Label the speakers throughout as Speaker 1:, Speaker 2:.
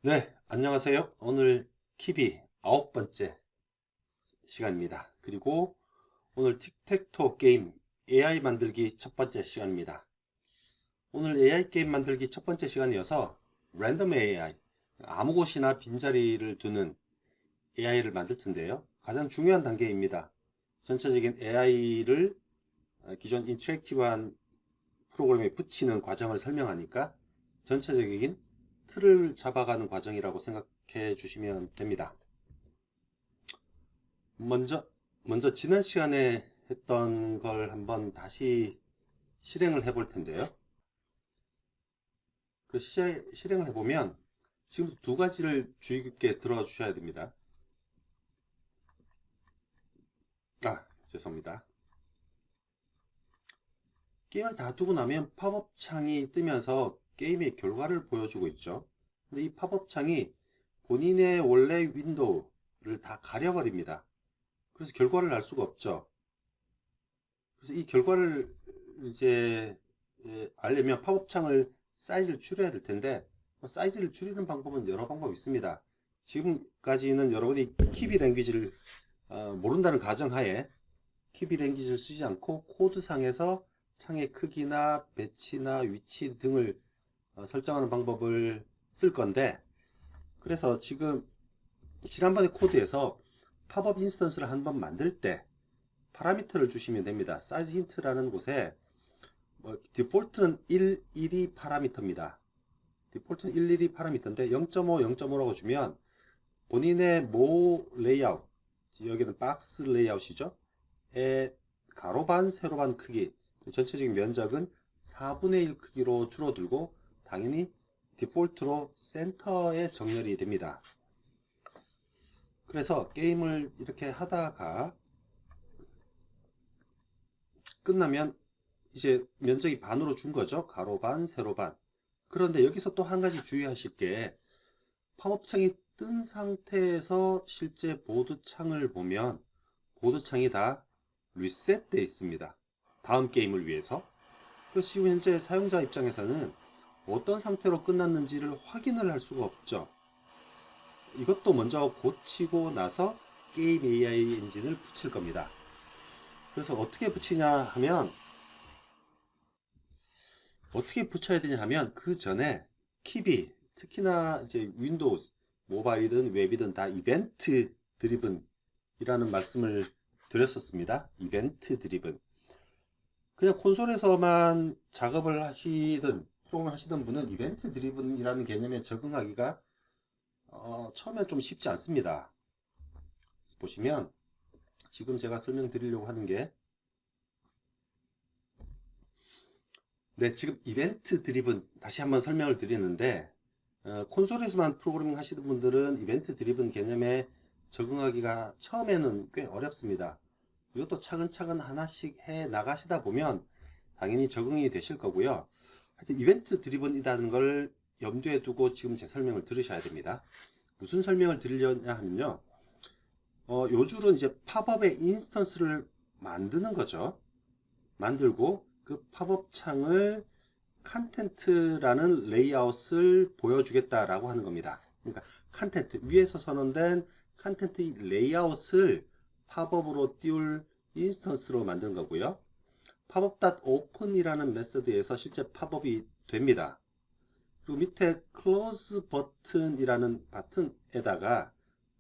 Speaker 1: 네, 안녕하세요. 오늘 킵이 9번째 시간입니다. 그리고 오늘 틱택토 게임 AI 만들기 첫 번째 시간입니다. 오늘 AI 게임 만들기 첫 번째 시간이어서 랜덤 AI, 아무 곳이나 빈자리를 두는 AI를 만들 텐데요. 가장 중요한 단계입니다. 전체적인 AI를 기존 인터랙티브한 프로그램에 붙이는 과정을 설명하니까 전체적인 틀을 잡아가는 과정이라고 생각해 주시면 됩니다. 먼저 지난 시간에 했던 걸 한번 다시 실행을 해볼 텐데요. 실행을 해보면 지금 두 가지를 주의 깊게 들어주셔야 됩니다. 죄송합니다. 게임을 다 두고 나면 팝업 창이 뜨면서 게임의 결과를 보여주고 있죠. 근데 이 팝업 창이 본인의 원래 윈도우를 다 가려버립니다. 그래서 결과를 알 수가 없죠. 그래서 이 결과를 이제 알려면 팝업 창을 사이즈를 줄여야 될 텐데 사이즈를 줄이는 방법은 여러 방법이 있습니다. 지금까지는 여러분이 키비 랭귀지를 모른다는 가정하에 키비 랭귀지를 쓰지 않고 코드상에서 창의 크기나 배치나 위치 등을 설정하는 방법을 쓸 건데, 그래서 지금 지난번에 코드에서 팝업 인스턴스를 한번 만들 때 파라미터를 주시면 됩니다. 사이즈 힌트라는 곳에 디폴트는 112 파라미터입니다. 디폴트는 112 파라미터인데 0.5, 0.5라고 주면 본인의 모 레이아웃, 여기는 박스 레이아웃이죠. 에 가로반, 세로반 크기, 전체적인 면적은 4분의 1 크기로 줄어들고 당연히 디폴트로 센터에 정렬이 됩니다. 그래서 게임을 이렇게 하다가 끝나면 이제 면적이 반으로 준 거죠. 가로반, 세로반. 그런데 여기서 또 한 가지 주의하실 게 팝업창이 뜬 상태에서 실제 보드 창을 보면 보드 창이 다 리셋되어 있습니다. 다음 게임을 위해서. 그래서 지금 현재 사용자 입장에서는 어떤 상태로 끝났는지를 확인을 할 수가 없죠. 이것도 먼저 고치고 나서 게임 AI 엔진을 붙일 겁니다. 그래서 어떻게 붙이냐 하면 어떻게 붙여야 되냐 하면 그 전에 킵이 특히나 이제 윈도우 모바일이든 웹이든 다 이벤트 드리븐이라는 말씀을 드렸었습니다. 이벤트 드리븐. 그냥 콘솔에서만 작업을 하시든 프로그램을 하시던 분은 이벤트 드리븐이라는 개념에 적응하기가 처음엔 좀 쉽지 않습니다. 보시면 지금 제가 설명드리려고 하는 게 지금 이벤트 드리븐 다시 한번 설명을 드리는데 콘솔에서만 프로그래밍 하시는 분들은 이벤트 드리븐 개념에 적응하기가 처음에는 꽤 어렵습니다. 이것도 차근차근 하나씩 해 나가시다 보면 당연히 적응이 되실 거고요. 하여튼 이벤트 드리븐이라는 걸 염두에 두고 지금 제 설명을 들으셔야 됩니다. 무슨 설명을 드리려냐 하면요. 요 줄은 이제 팝업의 인스턴스를 만드는 거죠. 만들고 그 팝업 창을 컨텐트라는 레이아웃을 보여주겠다라고 하는 겁니다. 그러니까 컨텐트 위에서 선언된 컨텐트 레이아웃을 팝업으로 띄울 인스턴스로 만든 거고요. 팝업.open이라는 메서드에서 실제 팝업이 됩니다. 그리고 밑에 close 버튼이라는 버튼에다가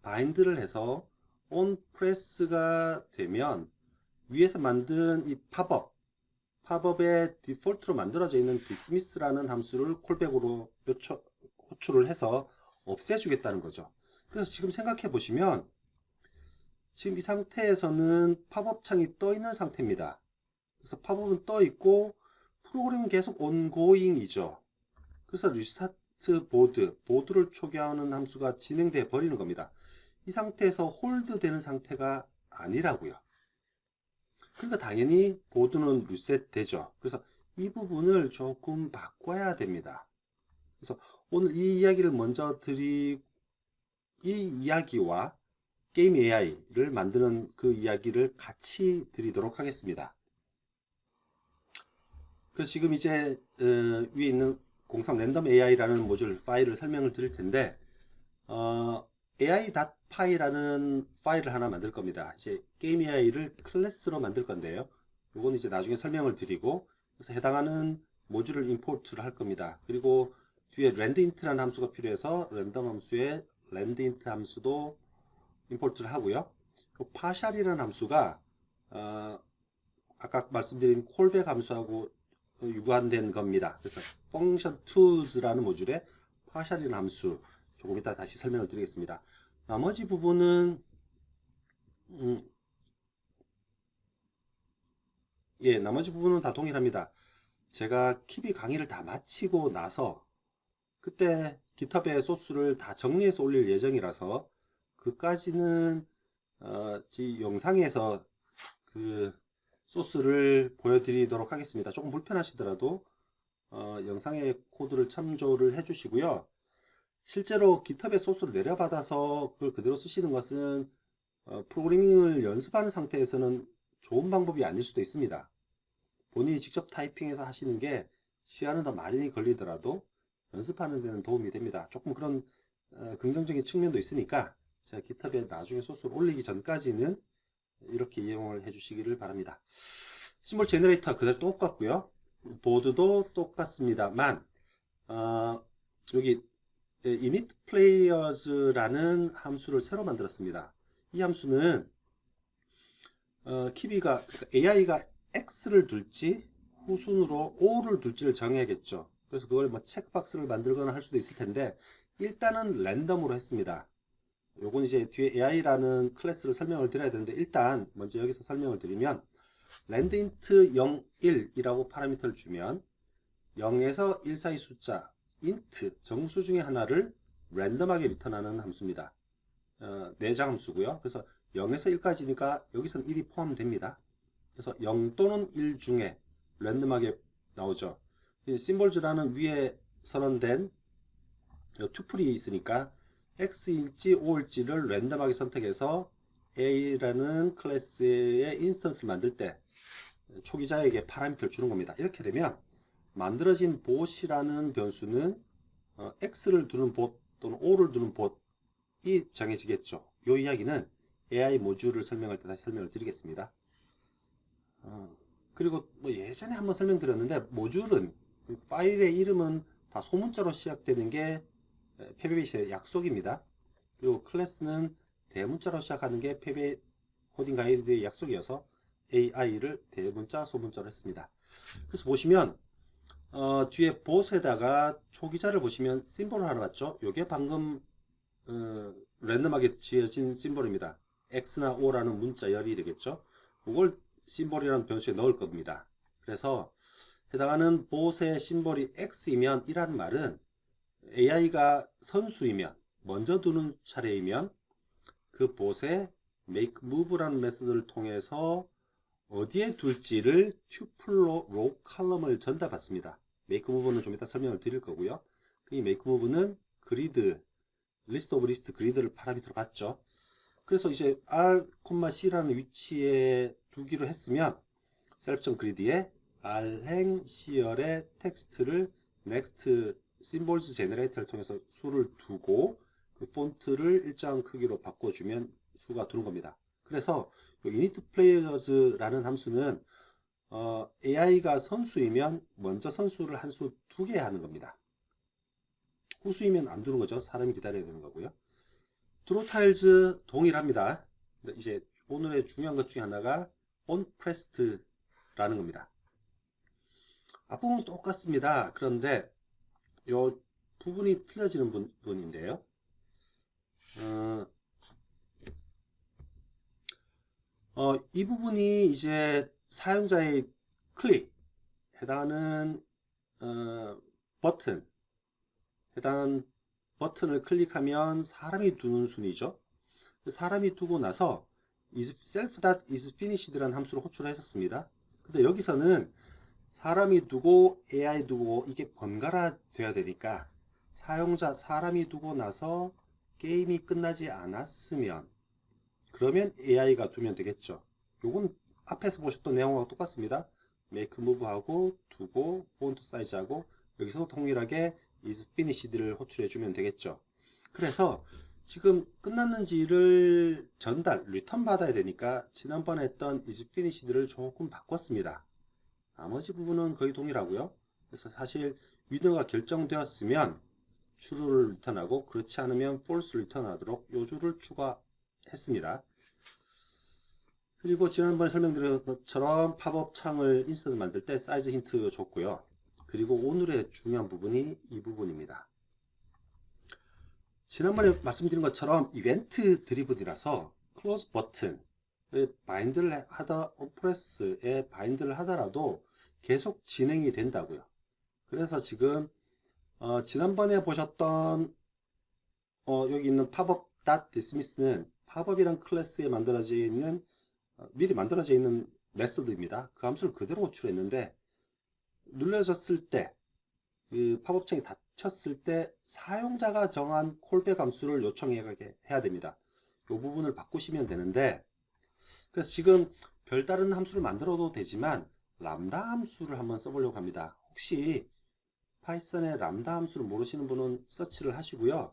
Speaker 1: 바인드를 해서 on press가 되면 위에서 만든 이 팝업의 디폴트로 만들어져 있는 dismiss라는 함수를 콜백으로 호출을 해서 없애주겠다는 거죠. 그래서 지금 생각해 보시면 지금 이 상태에서는 팝업 창이 떠 있는 상태입니다. 그래서 팝업은 떠 있고 프로그램은 계속 ongoing이죠. 그래서 리스타트 보드를 초기화하는 함수가 진행돼 버리는 겁니다. 이 상태에서 홀드 되는 상태가 아니라고요. 그러니까 당연히 보드는 리셋 되죠. 그래서 이 부분을 조금 바꿔야 됩니다. 그래서 오늘 이 이야기를 먼저 이 이야기와 게임 AI를 만드는 그 이야기를 같이 드리도록 하겠습니다. 그래서 지금 이제 위에 있는 03 랜덤 AI라는 모듈 파일을 설명을 드릴 텐데 ai.py라는 파일을 하나 만들 겁니다. 이제 게임 AI를 클래스로 만들 건데요. 이건 이제 나중에 설명을 드리고, 그래서 해당하는 모듈을 임포트를 할 겁니다. 그리고 뒤에 landint라는 함수가 필요해서 랜덤 함수에 landint 함수도 임포트를 하고요. 그 partial이라는 함수가 아까 말씀드린 콜백 함수하고 유관된 겁니다. 그래서 function tools라는 모듈에 partial이라는 함수 조금 이따 다시 설명을 드리겠습니다. 나머지 부분은 나머지 부분은 다 동일합니다. 제가 키비 강의를 다 마치고 나서 그때 깃허브에 소스를 다 정리해서 올릴 예정이라서 그까지는 영상에서 그 소스를 보여드리도록 하겠습니다. 조금 불편하시더라도 영상의 코드를 참조를 해주시고요. 실제로 깃허브에 소스를 내려받아서 그걸 그대로 쓰시는 것은 프로그래밍을 연습하는 상태에서는 좋은 방법이 아닐 수도 있습니다. 본인이 직접 타이핑해서 하시는 게 시간은 더 많이 걸리더라도 연습하는 데는 도움이 됩니다. 조금 그런 긍정적인 측면도 있으니까 제가 깃허브에 나중에 소스를 올리기 전까지는 이렇게 이용을 해 주시기를 바랍니다. 심볼 제너레이터 그대로 똑같고요. 보드도 똑같습니다만 여기 init players라는 함수를 새로 만들었습니다. 이 함수는 키비가 AI가 X를 둘지 후순으로 O를 둘지를 정해야겠죠. 그래서 그걸 뭐 체크박스를 만들거나 할 수도 있을 텐데 일단은 랜덤으로 했습니다. 요건 이제 뒤에 AI라는 클래스를 설명을 드려야 되는데 일단 먼저 여기서 설명을 드리면 landint 0, 1이라고 파라미터를 주면 0에서 1 사이 숫자 int 정수 중에 하나를 랜덤하게 리턴하는 함수입니다. 내장 함수고요. 그래서 0에서 1까지니까 여기선 1이 포함됩니다. 그래서 0 또는 1 중에 랜덤하게 나오죠. 심볼즈라는 위에 선언된 투플이 있으니까 x일지 o일지를 랜덤하게 선택해서 a라는 클래스의 인스턴스를 만들 때 초기자에게 파라미터를 주는 겁니다. 이렇게 되면 만들어진 bot이라는 변수는 x를 두는 bot 또는 o를 두는 bot이 정해지겠죠. 이 이야기는 AI 모듈을 설명할 때 다시 설명을 드리겠습니다. 그리고 뭐 예전에 한번 설명드렸는데 모듈은 파일의 이름은 다 소문자로 시작되는 게 페베빗의 약속입니다. 그리고 클래스는 대문자로 시작하는 게 페베 코딩 가이드의 약속이어서 AI를 대문자 소문자로 했습니다. 그래서 보시면 뒤에 보스에다가 초기자를 보시면 심볼을 하나 봤죠. 이게 방금 랜덤하게 지어진 심볼입니다. X나 O라는 문자 열이 되겠죠. 이걸 심볼이라는 변수에 넣을 겁니다. 그래서 해당하는 보스의 심볼이 X이면 이라는 말은 AI가 선수이면 먼저 두는 차례이면 그 보스의 make move라는 메서드를 통해서 어디에 둘지를 튜플로 row 컬럼을 전달받습니다. make move는 좀 이따 설명을 드릴 거고요. 이 make move는 그리드, list of list 그리드를 파라미터로 받죠. 그래서 이제 r, c라는 위치에 두기로 했으면 셀프.grid에 r행 시열의 텍스트를 next symbols generator를 통해서 수를 두고 그 폰트를 일정 크기로 바꿔주면 수가 두는 겁니다. 그래서 init players라는 함수는 AI가 선수이면 먼저 선수를 한 수 두게 하는 겁니다. 후수이면 안 두는 거죠. 사람이 기다려야 되는 거고요. draw tiles 동일합니다. 이제 오늘의 중요한 것 중에 하나가 onpressed라는 겁니다. 앞부분은 똑같습니다. 그런데 이 부분이 틀려지는 부분인데요. 이 부분이 이제 사용자의 클릭, 해당하는 버튼, 해당하는 버튼을 클릭하면 사람이 두는 순위죠. 사람이 두고 나서 self.isFinished라는 함수를 호출을 했었습니다. 근데 여기서는 사람이 두고 AI 두고 이게 번갈아 돼야 되니까 사용자 사람이 두고 나서 게임이 끝나지 않았으면 그러면 AI가 두면 되겠죠. 요건 앞에서 보셨던 내용과 똑같습니다. make move 하고 두고 폰트 사이즈하고 여기서 동일하게 is finished를 호출해 주면 되겠죠. 그래서 지금 끝났는지를 리턴 받아야 되니까 지난번에 했던 isFinished를 조금 바꿨습니다. 나머지 부분은 거의 동일하고요. 그래서 사실 위너가 결정되었으면 true를 리턴하고 그렇지 않으면 false 리턴하도록 요 줄을 추가했습니다. 그리고 지난번에 설명드린 것처럼 팝업 창을 인스턴트 만들 때 사이즈 힌트 줬고요. 그리고 오늘의 중요한 부분이 이 부분입니다. 지난번에 말씀드린 것처럼 이벤트 드리븐이라서 클로즈 버튼에 바인드를 하다 온프레스에 바인드를 하더라도 계속 진행이 된다고요. 그래서 지금 지난번에 보셨던 여기 있는 팝업.dismiss는 팝업이란 클래스에 만들어져 있는 미리 만들어져 있는 메서드입니다. 그 함수를 그대로 호출했는데 눌러졌을 때 그 팝업창이 닫혔을 때 사용자가 정한 콜백 함수를 요청해야 됩니다. 이 부분을 바꾸시면 되는데 그래서 지금 별다른 함수를 만들어도 되지만 람다 함수를 한번 써보려고 합니다. 혹시 파이썬의 람다 함수를 모르시는 분은 서치를 하시고요.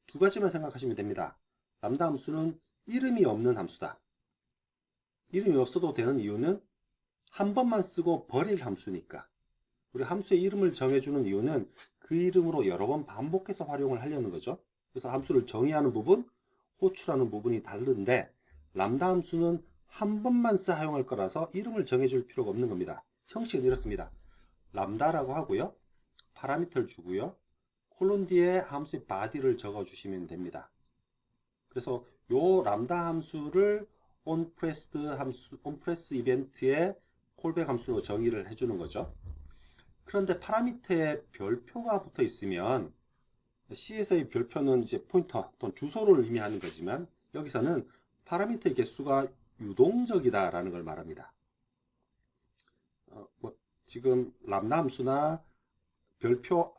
Speaker 1: 두 가지만 생각하시면 됩니다. 람다 함수는 이름이 없는 함수다. 이름이 없어도 되는 이유는 한 번만 쓰고 버릴 함수니까. 우리 함수의 이름을 정해주는 이유는 그 이름으로 여러 번 반복해서 활용을 하려는 거죠. 그래서 함수를 정의하는 부분, 호출하는 부분이 다른데 람다 함수는 한 번만 사용할 거라서 이름을 정해줄 필요가 없는 겁니다. 형식은 이렇습니다. 람다라고 하고요. 파라미터를 주고요. 콜론 뒤에 함수의 body를 적어주시면 됩니다. 그래서 요 람다 함수를 onPressed 이벤트의 콜백 함수로 정의를 해주는 거죠. 그런데 파라미터에 별표가 붙어 있으면 C에서의 별표는 이제 포인터 또는 주소를 의미하는 거지만 여기서는 파라미터의 개수가 유동적이다라는 걸 말합니다. 지금 람다 함수나 별표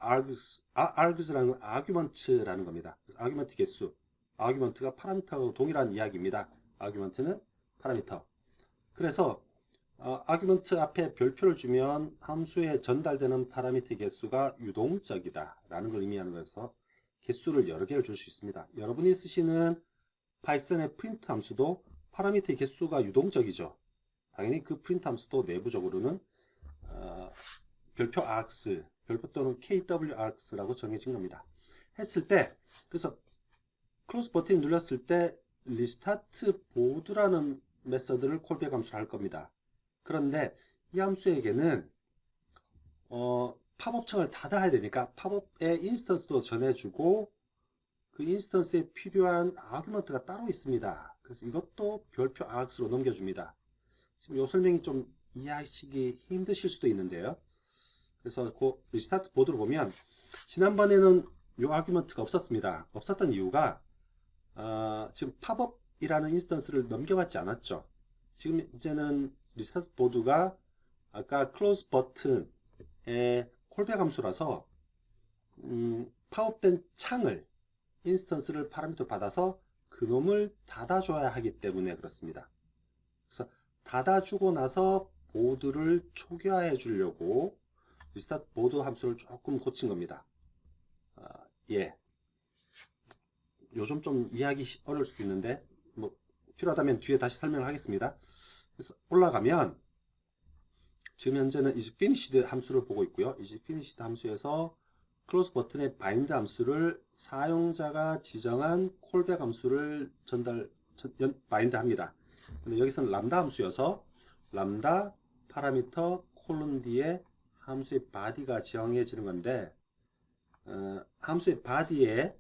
Speaker 1: args라는 argument라는 겁니다. 그래서 argument 개수, argument가 파라미터하고 동일한 이야기입니다. argument는 파라미터. 그래서 아규먼트 앞에 별표를 주면 함수에 전달되는 파라미터 개수가 유동적이다 라는 걸 의미하는 것에서 개수를 여러 개를 줄 수 있습니다. 여러분이 쓰시는 파이썬의 프린트 함수도 파라미터의 개수가 유동적이죠. 당연히 그 프린트 함수도 내부적으로는 별표 args, 별표 또는 kwargs라고 정해진 겁니다. 했을 때 그래서 클로즈 버튼을 눌렀을 때 리스타트 보드라는 메서드를 콜백 함수로 할 겁니다. 그런데 이 함수에게는 팝업창을 닫아야 되니까 팝업의 인스턴스도 전해주고 그 인스턴스에 필요한 아규먼트가 따로 있습니다. 그래서 이것도 별표 args로 넘겨줍니다. 지금 이 설명이 좀 이해하시기 힘드실 수도 있는데요. 그래서 그 리스타트 보드로 보면 지난번에는 이 아규먼트가 없었습니다. 없었던 이유가 지금 팝업이라는 인스턴스를 넘겨받지 않았죠. 지금 이제는 리스타트 보드가 아까 클로즈 버튼의 콜백 함수라서 팝업된 창을 인스턴스를 파라미터 받아서 그놈을 닫아줘야 하기 때문에 그렇습니다. 그래서 닫아주고 나서 보드를 초기화해 주려고 리스타트 보드 함수를 조금 고친 겁니다. 예. 요즘 좀 이해하기 어려울 수도 있는데 뭐 필요하다면 뒤에 다시 설명을 하겠습니다. 그래서 올라가면 지금 현재는 isFinished함수를 보고 있고요. isFinished함수에서 close 버튼의 bind 함수를 사용자가 지정한 콜백 함수를 bind 합니다. 근데 여기서는 람다 함수여서 람다 파라미터 콜론 뒤에 함수의 body가 정해지는 건데 함수의 body에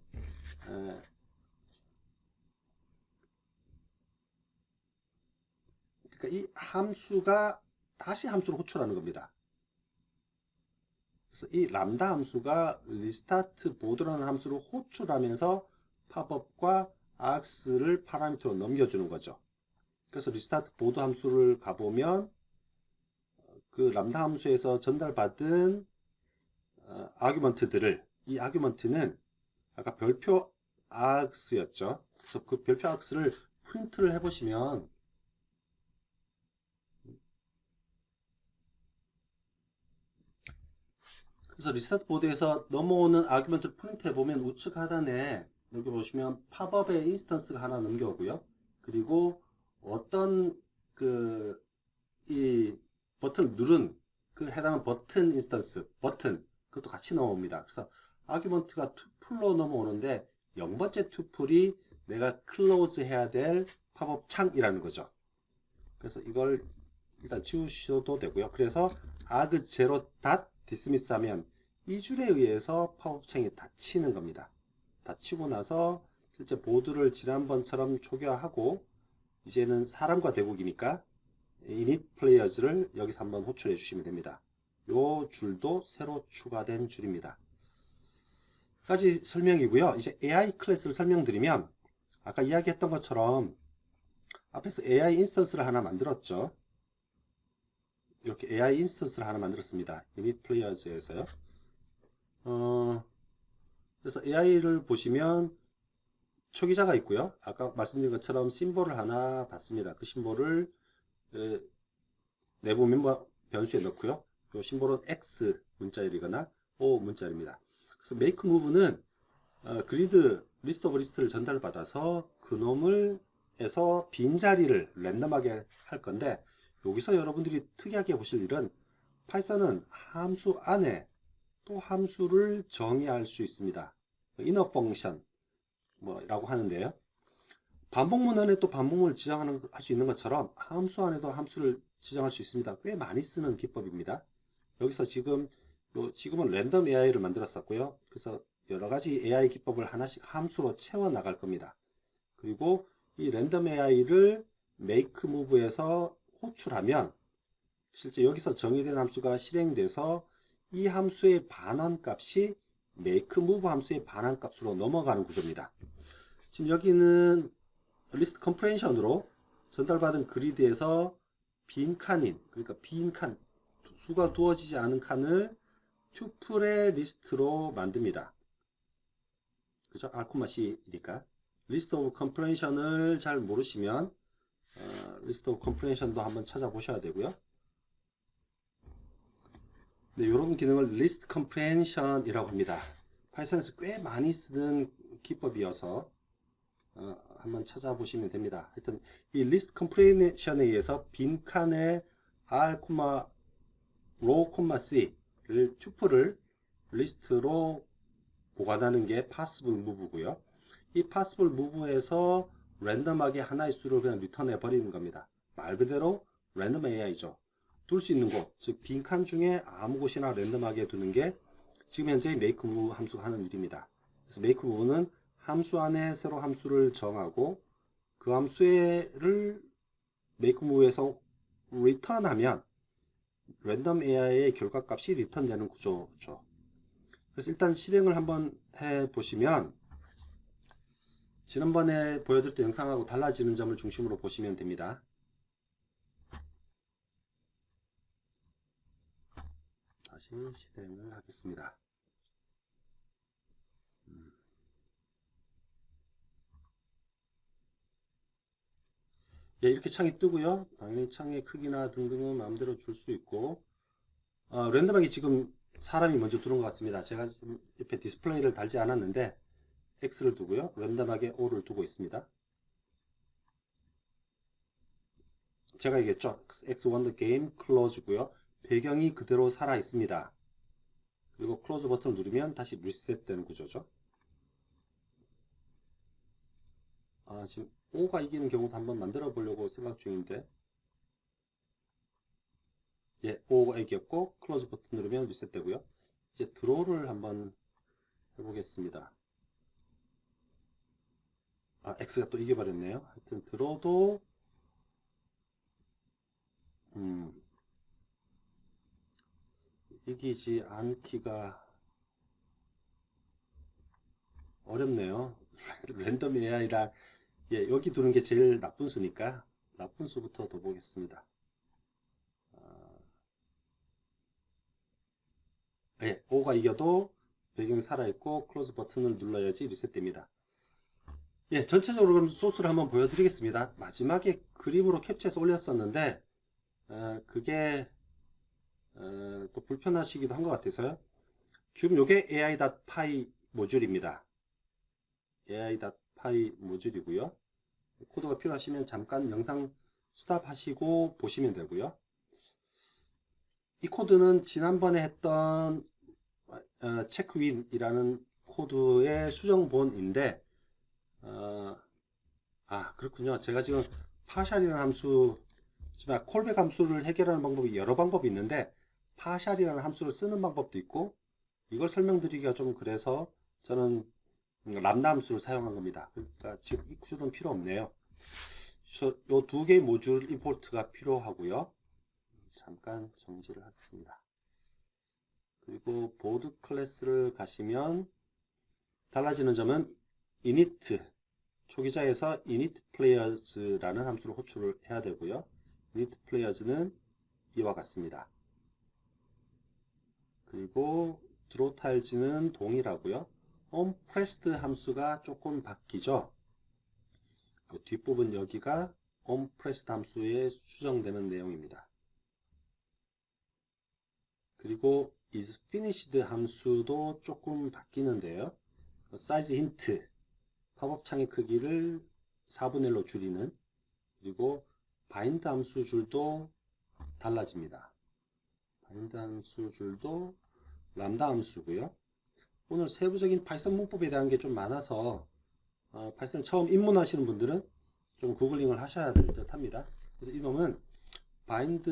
Speaker 1: 그러니까 이 함수가 다시 함수를 호출하는 겁니다. 그래서 이 람다 함수가 리스타트 보드라는 함수를 호출하면서 팝업과 args를 파라미터로 넘겨주는 거죠. 그래서 리스타트 보드 함수를 가보면 그 람다 함수에서 전달받은 아규먼트들을 이 아규먼트는 아까 별표 args였죠. 그래서 그 별표 args를 프린트를 해보시면 그래서 리스타트 보드에서 넘어오는 아규먼트를 프린트 해보면 우측 하단에 여기 보시면 팝업의 인스턴스가 하나 넘겨오고요. 그리고 어떤 이 버튼을 누른 그 해당하는 버튼 인스턴스, 버튼, 그것도 같이 넘어옵니다. 그래서 아규먼트가 투플로 넘어오는데 0번째 투플이 내가 클로즈 해야 될 팝업 창이라는 거죠. 그래서 이걸 일단 지우셔도 되고요. 그래서 arg0 dismiss 하면 이 줄에 의해서 팝업 창이 닫히는 겁니다. 닫히고 나서 실제 보드를 지난번처럼 초기화하고 이제는 사람과 대국이니까 init players를 여기서 한번 호출해 주시면 됩니다. 요 줄도 새로 추가된 줄입니다. 까지 설명이고요. 이제 AI 클래스를 설명드리면 아까 이야기했던 것처럼 앞에서 AI 인스턴스를 하나 만들었죠. 이렇게 AI 인스턴스를 하나 만들었습니다. init players에서요. 그래서 AI를 보시면 초기자가 있고요. 아까 말씀드린 것처럼 심볼을 하나 받습니다. 그 심볼을 내부 멤버 변수에 넣고요. 이 심볼은 X 문자열이거나 O 문자열입니다. 그래서 make move는 그리드 리스트 오브 리스트를 전달받아서 그놈을 에서 빈자리를 랜덤하게 할 건데, 여기서 여러분들이 특이하게 보실 일은 파이썬은 함수 안에 또 함수를 정의할 수 있습니다. inner function 라고 하는데요. 반복문 안에 또 반복문을 지정할 수 있는 것처럼 함수 안에도 함수를 지정할 수 있습니다. 꽤 많이 쓰는 기법입니다. 여기서 지금은 랜덤 AI를 만들었었고요. 그래서 여러 가지 AI 기법을 하나씩 함수로 채워 나갈 겁니다. 그리고 이 랜덤 AI를 make move에서 호출하면 실제 여기서 정의된 함수가 실행돼서 이 함수의 반환 값이 make move 함수의 반환 값으로 넘어가는 구조입니다. 지금 여기는 리스트 컴프레hension으로 전달받은 그리드에서 빈 칸인, 그러니까 빈 칸, 수가 두어지지 않은 칸을 튜플의 리스트로 만듭니다. 그죠? R,C니까. 리스트 오브 컴프레hension을 잘 모르시면 리스트 오브 컴프레hension도 한번 찾아보셔야 되고요. 네, 이런 기능을 리스트 컴프레hension이라고 합니다. 파이썬에서 꽤 많이 쓰는 기법이어서 한번 찾아보시면 됩니다. 하여튼 이 리스트 컴프레hension에 의해서 빈 칸에 R, row, C를 튜플을 리스트로 보관하는 게 possible move고요. 이 possible move에서 랜덤하게 하나의 수를 그냥 리턴해 버리는 겁니다. 말 그대로 랜덤 AI죠. 둘 수 있는 곳, 즉 빈칸 중에 아무 곳이나 랜덤하게 두는 게 지금 현재 make move 함수가 하는 일입니다. 그래서 make move는 함수 안에 새로 함수를 정하고 그 함수를 make move에서 return하면 랜덤 AI의 결과값이 리턴되는 구조죠. 그래서 일단 실행을 한번 해보시면 지난번에 보여드렸던 영상하고 달라지는 점을 중심으로 보시면 됩니다. 다시 실행을 하겠습니다. 예, 이렇게 창이 뜨고요. 당연히 창의 크기나 등등은 마음대로 줄 수 있고 랜덤하게 지금 사람이 먼저 들어온 것 같습니다. 제가 지금 옆에 디스플레이를 달지 않았는데 X를 두고요. 랜덤하게 O를 두고 있습니다. 제가 얘기했죠. X won the game, close고요. 배경이 그대로 살아 있습니다. 그리고 클로즈 버튼을 누르면 다시 리셋 되는 구조죠. 지금 O가 이기는 경우도 한번 만들어 보려고 생각 중인데, 예, O가 이겼고 클로즈 버튼 누르면 리셋 되고요. 이제 드로우를 한번 해보겠습니다. X가 또 이겨버렸네요. 하여튼 드로우도 이기지 않기가 어렵네요. 랜덤 AI랑 예, 여기 두는 게 제일 나쁜 수니까 나쁜 수부터 더 보겠습니다. 예, 5가 이겨도 배경이 살아있고 클로즈 버튼을 눌러야지 리셋됩니다. 예, 전체적으로 그럼 소스를 한번 보여드리겠습니다. 마지막에 그림으로 캡처해서 올렸었는데 그게 또 불편하시기도 한 것 같아서요. 지금 이게 AI.py 모듈입니다. ai.py 모듈이고요. 코드가 필요하시면 잠깐 영상 스탑하시고 보시면 되고요. 이 코드는 지난번에 했던 체크윈이라는 코드의 수정본인데 그렇군요. 제가 지금 파샬이라는 함수, 콜백 함수를 해결하는 방법이 여러 방법이 있는데 파샬이라는 함수를 쓰는 방법도 있고, 이걸 설명드리기가 좀 그래서 저는 람다 함수를 사용한 겁니다. 그러니까 지금 이 구조는 필요 없네요. 요 두 개의 모듈 임포트가 필요하고요. 잠깐 정지를 하겠습니다. 그리고 보드 클래스를 가시면 달라지는 점은 init 초기자에서 init players라는 함수를 호출을 해야 되고요. init players는 이와 같습니다. 그리고 draw tiles는 동일하고요. onPressed 함수가 조금 바뀌죠. 그 뒷부분 여기가 onPressed 함수에 수정되는 내용입니다. 그리고 isFinished 함수도 조금 바뀌는데요. size hint 팝업 창의 크기를 4분의 1로 줄이는, 그리고 bind 함수 줄도 달라집니다. bind 함수 줄도 람다 함수고요. 오늘 세부적인 파이썬 문법에 대한 게 좀 많아서 파이썬 처음 입문하시는 분들은 좀 구글링을 하셔야 될 듯 합니다. 그래서 이놈은 bind,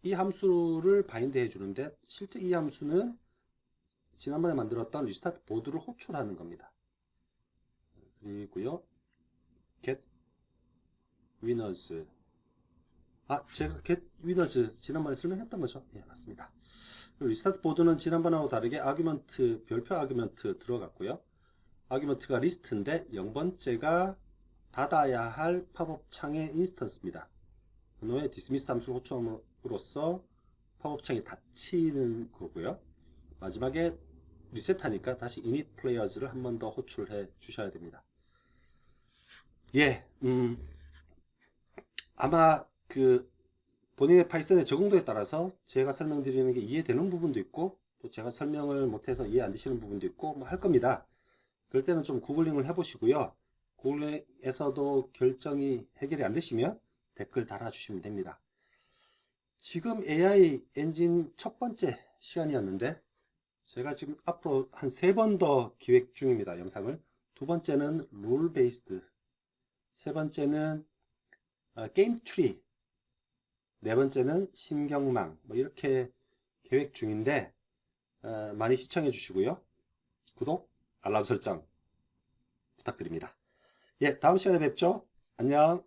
Speaker 1: 이 함수를 바인드 해주는데, 실제 이 함수는 지난번에 만들었던 리스타트 보드를 호출하는 겁니다. 그리고요, get winners. 제가 get winners 지난번에 설명했던 거죠? 예, 맞습니다. 리스타트 보드는 지난번하고 다르게 아규먼트, 별표 아규먼트 들어갔고요. 아규먼트가 리스트인데 0번째가 닫아야 할 팝업 창의 인스턴스입니다. 그 후에 dismiss 함수 호출함으로써 팝업 창이 닫히는 거고요. 마지막에 리셋하니까 다시 init players를 한 번 더 호출해 주셔야 됩니다. 예, 아마 본인의 파이썬의 적응도에 따라서 제가 설명드리는 게 이해되는 부분도 있고, 또 제가 설명을 못해서 이해 안 되시는 부분도 있고 할 겁니다. 그럴 때는 좀 구글링을 해보시고요. 구글링에서도 결정이 해결이 안 되시면 댓글 달아주시면 됩니다. 지금 AI 엔진 첫 번째 시간이었는데, 제가 지금 앞으로 한 3번 더 기획 중입니다. 영상을. 두 번째는 룰 베이스드, 세 번째는 게임 트리, 네 번째는 신경망, 이렇게 계획 중인데 많이 시청해 주시고요. 구독, 알람 설정 부탁드립니다. 예, 다음 시간에 뵙죠. 안녕.